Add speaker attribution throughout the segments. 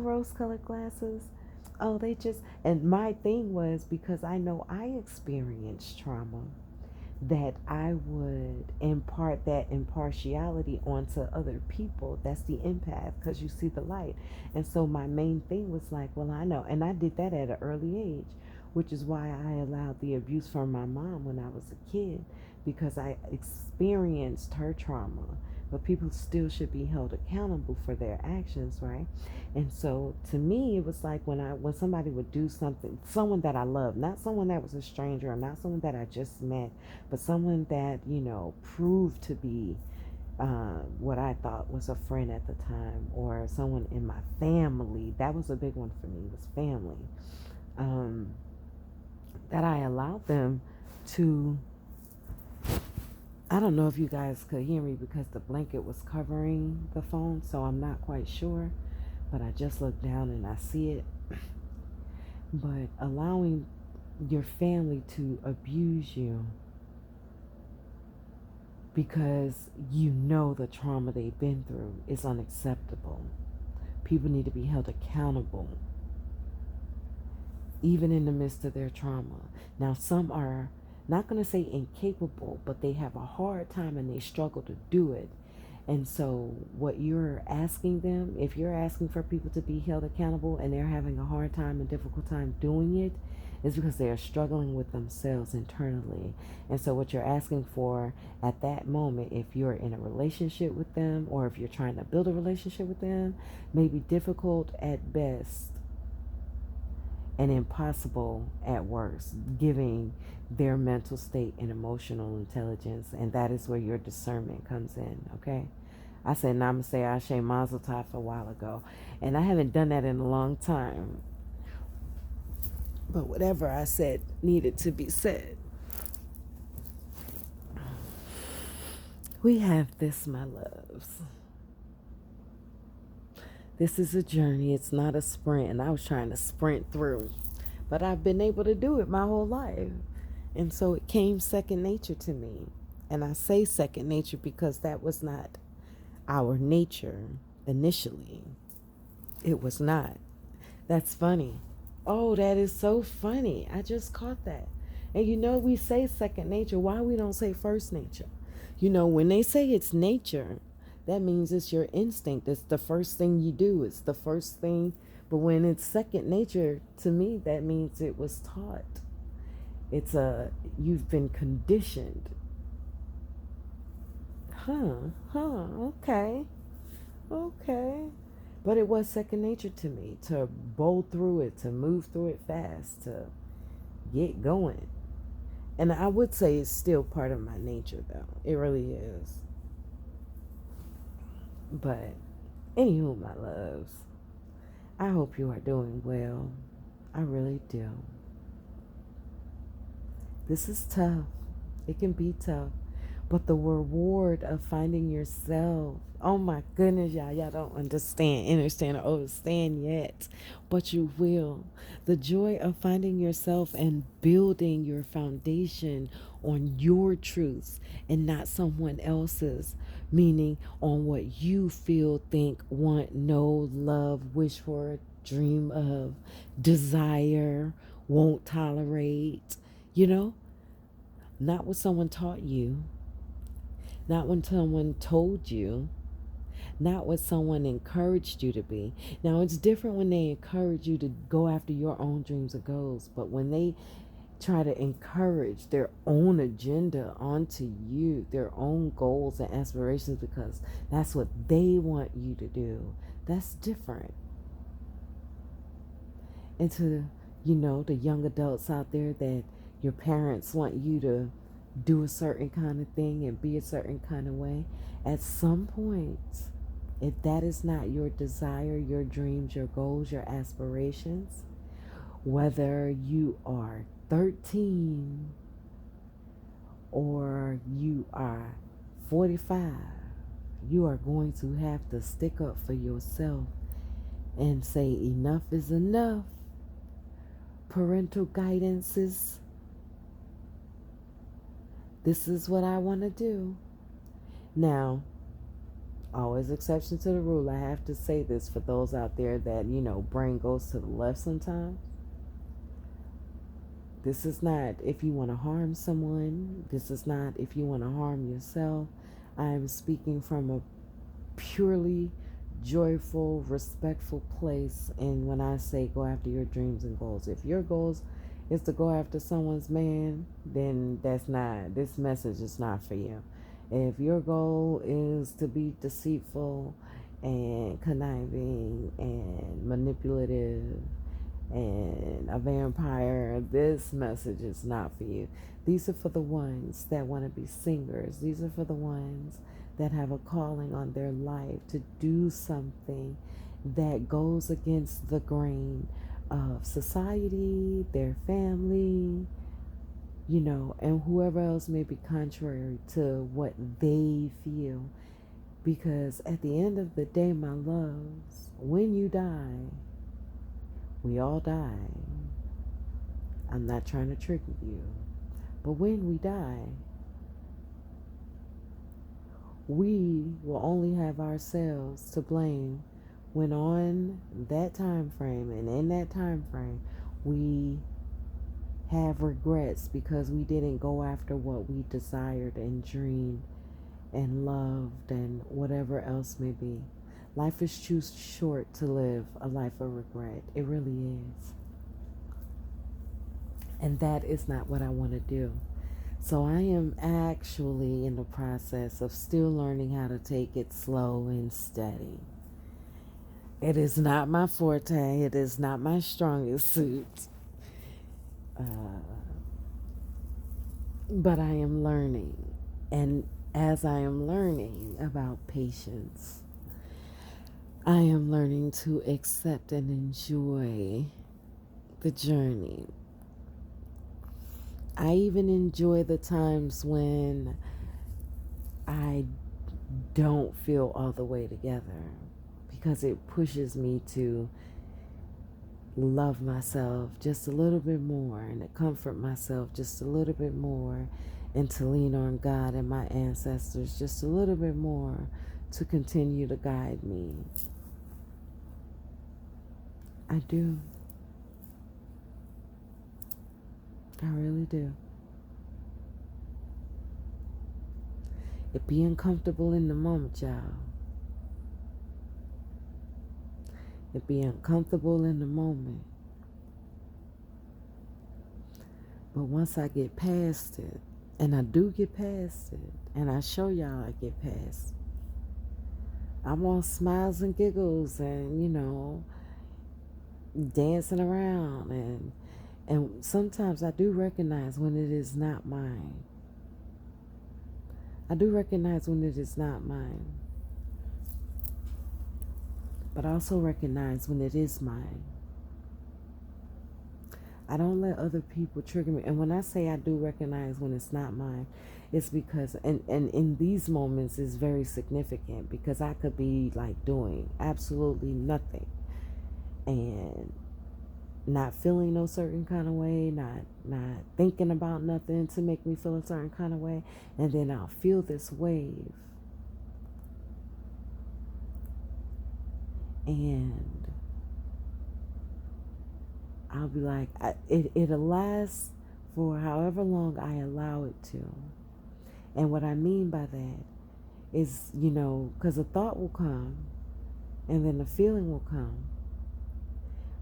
Speaker 1: rose-colored glasses. Oh, they just, and my thing was because I know I experienced trauma that I would impart that impartiality onto other people. That's the empath because you see the light. And so my main thing was like, well, I know. And I did that at an early age, which is why I allowed the abuse from my mom when I was a kid because I experienced her trauma. But people still should be held accountable for their actions, right? And so to me, it was like when somebody would do something, someone that I loved, not someone that was a stranger or not someone that I just met, but someone that, proved to be what I thought was a friend at the time, or someone in my family. That was a big one for me, was family. Um, that I allowed them to, I don't know if you guys could hear me because the blanket was covering the phone, so I'm not quite sure, but I just looked down and I see it. But allowing your family to abuse you because you know the trauma they've been through is unacceptable. People need to be held accountable, even in the midst of their trauma. Now, some are not going to say incapable, but they have a hard time and they struggle to do it. And so what you're asking them, if you're asking for people to be held accountable and they're having a hard time and difficult time doing it, is because they are struggling with themselves internally. And so what you're asking for at that moment, if you're in a relationship with them or if you're trying to build a relationship with them, may be difficult at best and impossible at worst, giving their mental state and emotional intelligence. And that is where your discernment comes in, okay? I said Namaste, Ashe, Mazel Tov a while ago, and I haven't done that in a long time. But whatever I said needed to be said. We have this, my loves. This is a journey. It's not a sprint. And I was trying to sprint through. But I've been able to do it my whole life. And so it came second nature to me. And I say second nature because that was not our nature initially. It was not. That's funny. Oh, that is so funny. I just caught that. And we say second nature. Why we don't say first nature? When they say it's nature, that means it's your instinct. It's the first thing you do. It's the first thing. But when it's second nature, to me, that means it was taught. You've been conditioned. Okay. But it was second nature to me to bowl through it, to move through it fast, to get going. And I would say it's still part of my nature, though. It really is. But, anywho, my loves, I hope you are doing well. I really do. This is tough. It can be tough. But the reward of finding yourself, oh my goodness, y'all don't understand or understand yet, but you will. The joy of finding yourself and building your foundation on your truths and not someone else's, meaning on what you feel, think, want, know, love, wish for, dream of, desire, won't tolerate, not what someone taught you, not when someone told you, not what someone encouraged you to be. Now, it's different when they encourage you to go after your own dreams or goals, but when they try to encourage their own agenda onto you, their own goals and aspirations, because that's what they want you to do, that's different. And to, the young adults out there that your parents want you to do a certain kind of thing and be a certain kind of way, at some point, if that is not your desire, your dreams, your goals, your aspirations, whether you are 13 or you are 45, you are going to have to stick up for yourself and say enough is enough. Parental guidances. This is what I want to do. Now, always exception to the rule. I have to say this for those out there that, brain goes to the left sometimes. This is not if you want to harm someone. This is not if you want to harm yourself. I am speaking from a purely joyful, respectful place. And when I say go after your dreams and goals, if your goals is to go after someone's man, then this message is not for you. If your goal is to be deceitful and conniving and manipulative and a vampire, this message is not for you. These are for the ones that want to be singers. These are for the ones that have a calling on their life to do something that goes against the grain of society, their family, and whoever else may be contrary to what they feel. Because at the end of the day, my loves, when you die, we all die. I'm not trying to trigger you. But when we die, we will only have ourselves to blame when on that time frame and in that time frame we have regrets because we didn't go after what we desired and dreamed and loved and whatever else may be. Life is too short to live a life of regret. It really is. And that is not what I want to do. So I am actually in the process of still learning how to take it slow and steady. It is not my forte. It is not my strongest suit. But I am learning. And as I am learning about patience, I am learning to accept and enjoy the journey. I even enjoy the times when I don't feel all the way together, because it pushes me to love myself just a little bit more and to comfort myself just a little bit more and to lean on God and my ancestors just a little bit more to continue to guide me. I do. I really do. It be uncomfortable in the moment, y'all. It be uncomfortable in the moment. But once I get past it, and I do get past it, and I show y'all I get past it, I'm all smiles and giggles and, dancing around. And sometimes I do recognize when it is not mine. I do recognize when it is not mine. But I also recognize when it is mine. I don't let other people trigger me. And when I say I do recognize when it's not mine, it's because, and in these moments is very significant, because I could be like doing absolutely nothing and not feeling no certain kind of way, not thinking about nothing to make me feel a certain kind of way, and then I'll feel this wave, and I'll be like, it'll last for however long I allow it to. And what I mean by that is, because a thought will come and then the feeling will come.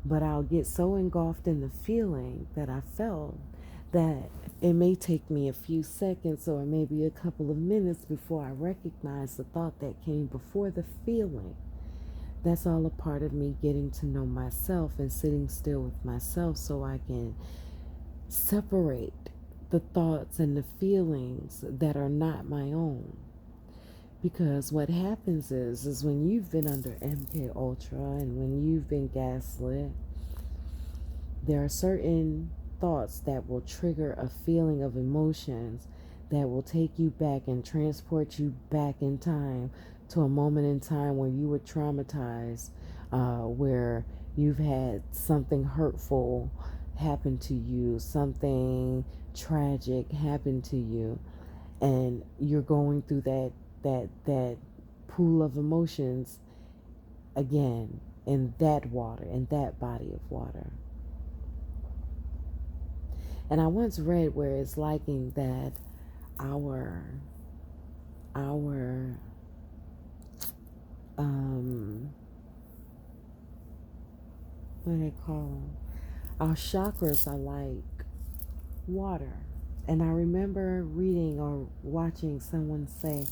Speaker 1: But I'll get so engulfed in the feeling that I felt that it may take me a few seconds or maybe a couple of minutes before I recognize the thought that came before the feeling. That's all a part of me getting to know myself and sitting still with myself so I can separate the thoughts and the feelings that are not my own. Because what happens is when you've been under MK Ultra and when you've been gaslit, there are certain thoughts that will trigger a feeling of emotions that will take you back and transport you back in time to a moment in time where you were traumatized, where you've had something hurtful happen to you, something tragic happen to you, and you're going through that pool of emotions again in that water, in that body of water. And I once read where it's liking that our what do they call them? Our chakras are like water. And I remember reading or watching someone say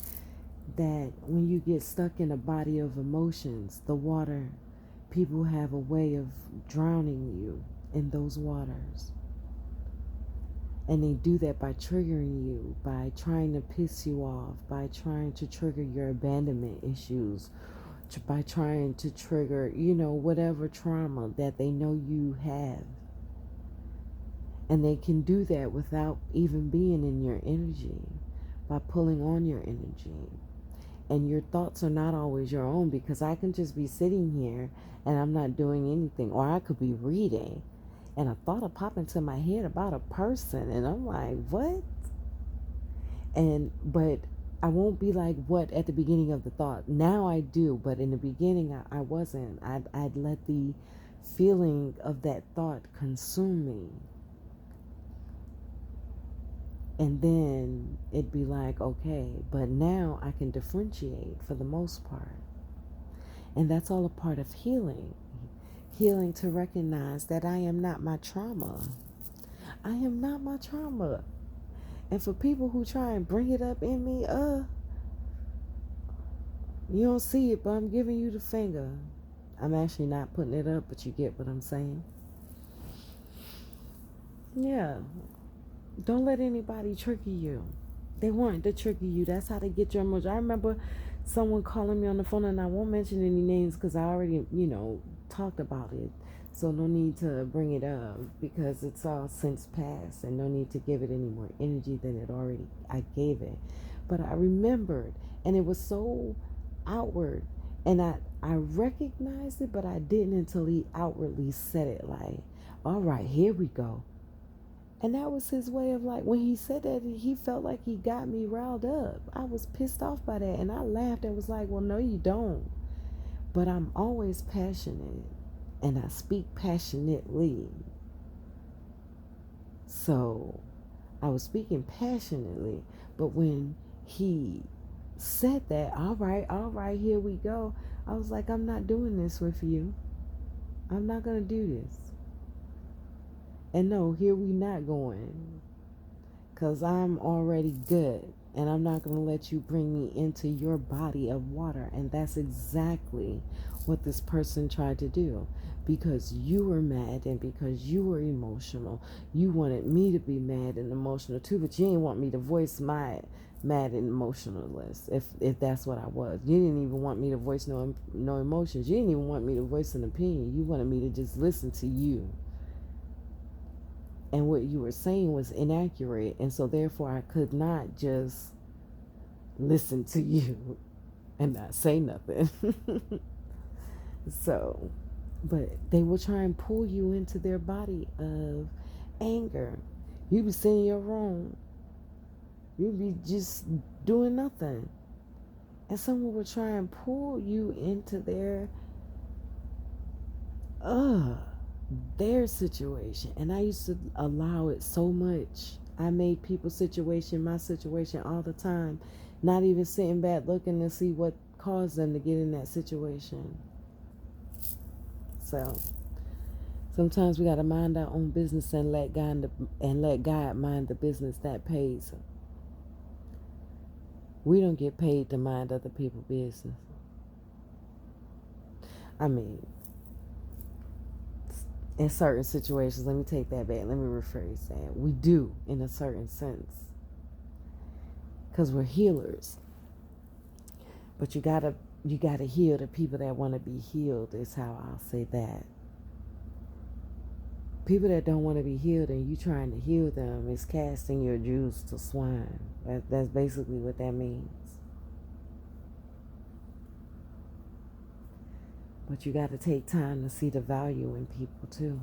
Speaker 1: that when you get stuck in a body of emotions, the water, people have a way of drowning you in those waters. And they do that by triggering you, by trying to piss you off, by trying to trigger your abandonment issues, by trying to trigger, whatever trauma that they know you have. And they can do that without even being in your energy, by pulling on your energy. And your thoughts are not always your own, because I can just be sitting here and I'm not doing anything. Or I could be reading and a thought will pop into my head about a person, and I'm like, what? But I won't be like, what, at the beginning of the thought. Now I do, but in the beginning I wasn't. I'd let the feeling of that thought consume me. And then it'd be like, okay, but now I can differentiate for the most part. And that's all a part of healing. Healing to recognize that I am not my trauma. I am not my trauma. And for people who try and bring it up in me, you don't see it, but I'm giving you the finger. I'm actually not putting it up, but you get what I'm saying. Yeah. Don't let anybody trigger you. They want to trigger you. That's how they get your emotion. I remember someone calling me on the phone, and I won't mention any names because I already, talked about it. So no need to bring it up because it's all since past, and no need to give it any more energy than I gave it. But I remembered, and it was so outward, and I recognized it, but I didn't until he outwardly said it, like, all right, here we go. And that was his way of, like, when he said that, he felt like he got me riled up. I was pissed off by that, and I laughed and was like, well, no, you don't. But I'm always passionate, and I speak passionately. So I was speaking passionately, but when he said that, all right, here we go, I was like, I'm not doing this with you. I'm not going to do this. And no, here we not going. Because I'm already good. And I'm not going to let you bring me into your body of water. And that's exactly what this person tried to do. Because you were mad and because you were emotional. You wanted me to be mad and emotional too. But you didn't want me to voice my mad and emotionalness. If that's what I was. You didn't even want me to voice no emotions. You didn't even want me to voice an opinion. You wanted me to just listen to you. And what you were saying was inaccurate. And so therefore I could not just listen to you and not say nothing. So, but they will try and pull you into their body of anger. You be sitting in your room. You be just doing nothing. And someone will try and pull you into their situation. And I used to allow it so much. I made people's situation my situation all the time, not even sitting back looking to see what caused them to get in that situation. So sometimes we got to mind our own business and let God mind the business that pays. We don't get paid to mind other people's business. I mean, in certain situations, let me take that back. Let me rephrase that. We do, in a certain sense, because we're healers. But you gotta heal the people that want to be healed. Is how I'll say that. People that don't want to be healed and you trying to heal them is casting your juice to swine. That's basically what that means. But you got to take time to see the value in people too.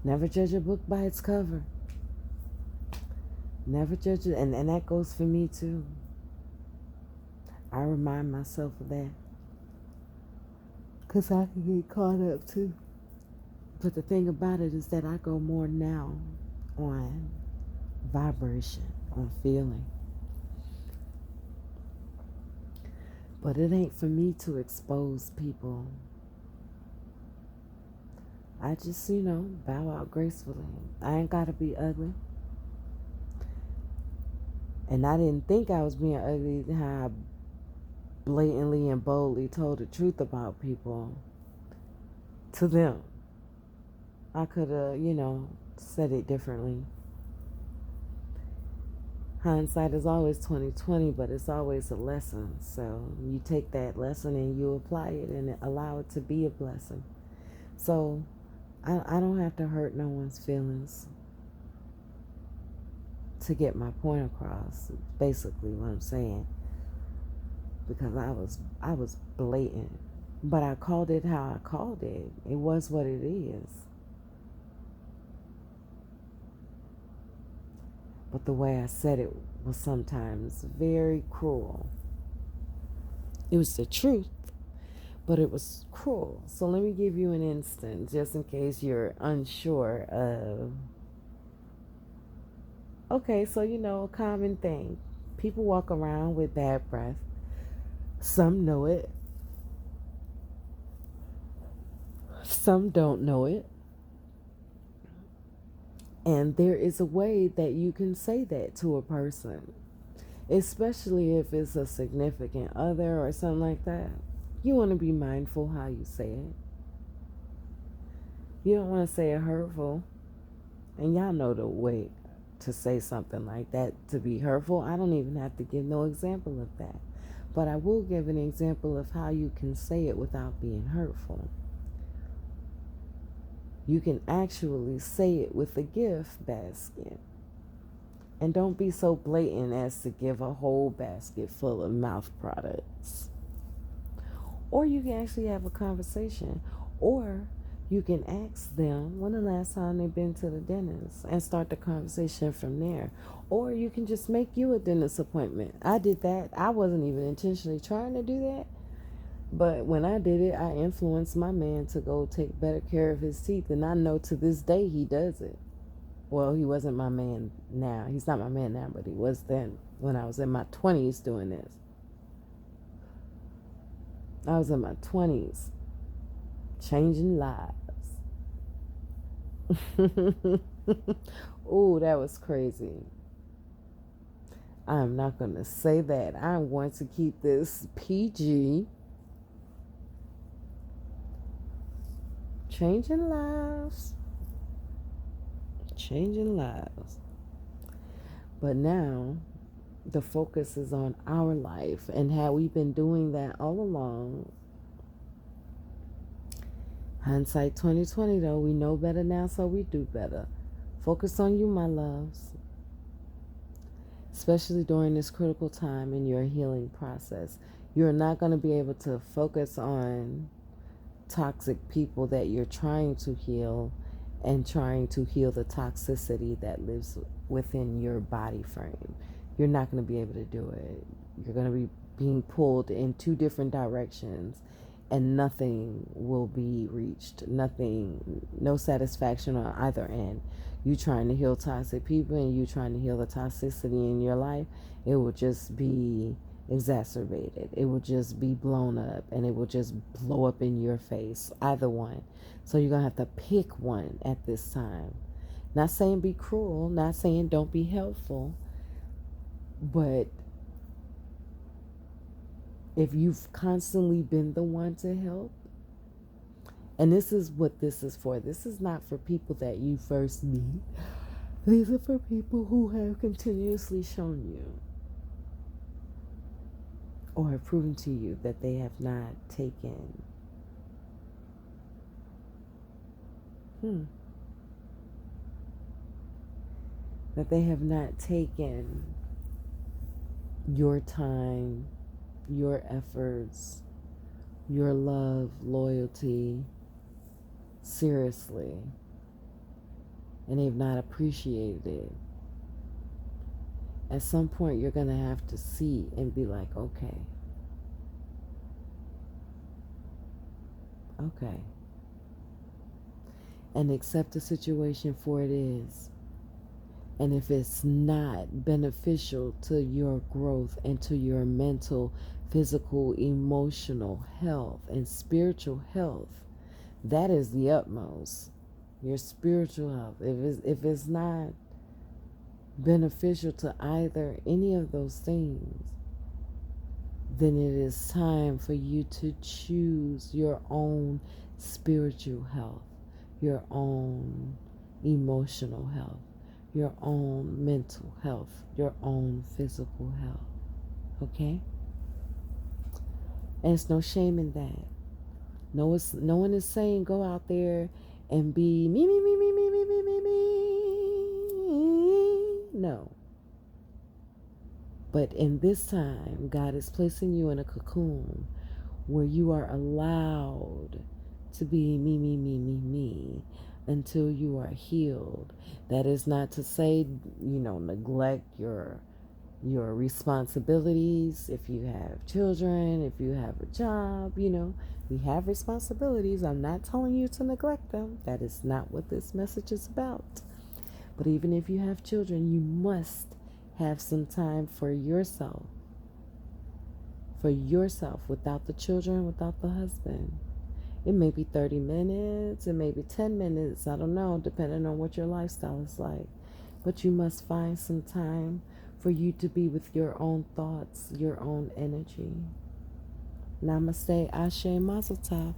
Speaker 1: Never judge a book by its cover. Never judge it. And that goes for me too. I remind myself of that because I can get caught up too. But the thing about it is that I go more now on vibration, on feeling. But it ain't for me to expose people. I just, bow out gracefully. I ain't got to be ugly. And I didn't think I was being ugly, how I blatantly and boldly told the truth about people to them. I could have, said it differently. Hindsight is always 20/20, but it's always a lesson. So you take that lesson and you apply it and allow it to be a blessing. So I don't have to hurt no one's feelings to get my point across. Basically what I'm saying. Because I was blatant. But I called it how I called it. It was what it is. But the way I said it was sometimes very cruel. It was the truth, but it was cruel. So let me give you an instance, just in case you're unsure of. Okay, so a common thing. People walk around with bad breath. Some know it. Some don't know it. And there is a way that you can say that to a person, especially if it's a significant other or something like that. You want to be mindful how you say it. You don't want to say it hurtful. And y'all know the way to say something like that to be hurtful. I don't even have to give no example of that. But I will give an example of how you can say it without being hurtful. You can actually say it with a gift basket. And don't be so blatant as to give a whole basket full of mouth products. Or you can actually have a conversation. Or you can ask them when the last time they've been to the dentist and start the conversation from there. Or you can just make you a dentist appointment. I did that. I wasn't even intentionally trying to do that. But when I did it, I influenced my man to go take better care of his teeth. And I know to this day he does it. Well, he wasn't my man now. He's not my man now, but he was then when I was in my 20s doing this. I was in my 20s changing lives. Oh, that was crazy. I'm not going to say that. I'm going to keep this PG. Changing lives. Changing lives. But now the focus is on our life and how we've been doing that all along. Hindsight 20/20 though, we know better now, so we do better. Focus on you, my loves. Especially during this critical time in your healing process. You're not going to be able to focus on toxic people that you're trying to heal and trying to heal the toxicity that lives within your body frame. You're not going to be able to do it. You're going to be being pulled in two different directions and nothing will be reached. Nothing, no satisfaction on either end. You trying to heal toxic people and you trying to heal the toxicity in your life, it will just be exacerbated. It will just be blown up and it will just blow up in your face. Either one. So you're going to have to pick one at this time. Not saying be cruel, not saying don't be helpful, but if you've constantly been the one to help, and this is what this is for. This is not for people that you first meet. These are for people who have continuously shown you or have proven to you that they have not taken that they have not taken your time, your efforts, your love, loyalty seriously, and they've not appreciated it. At some point you're going to have to see and be like, okay, Okay. And accept the situation for it is. And if it's not beneficial to your growth and to your mental, physical, emotional health and spiritual health, that is the utmost. Your spiritual health. If it's not beneficial to either any of those things, then it is time for you to choose your own spiritual health, your own emotional health, your own mental health, your own physical health. Okay? And it's no shame in that. No one is saying go out there and be me, me, me, me, me, me, me, me, me. No. But in this time, God is placing you in a cocoon where you are allowed to be me, me, me, me, me until you are healed. That is not to say, neglect your responsibilities. If you have children, if you have a job, we have responsibilities. I'm not telling you to neglect them. That is not what this message is about. But even if you have children, you must have some time for yourself. For yourself, without the children, without the husband. It may be 30 minutes, it may be 10 minutes, I don't know, depending on what your lifestyle is like. But you must find some time for you to be with your own thoughts, your own energy. Namaste, Ashe, Mazel Tov.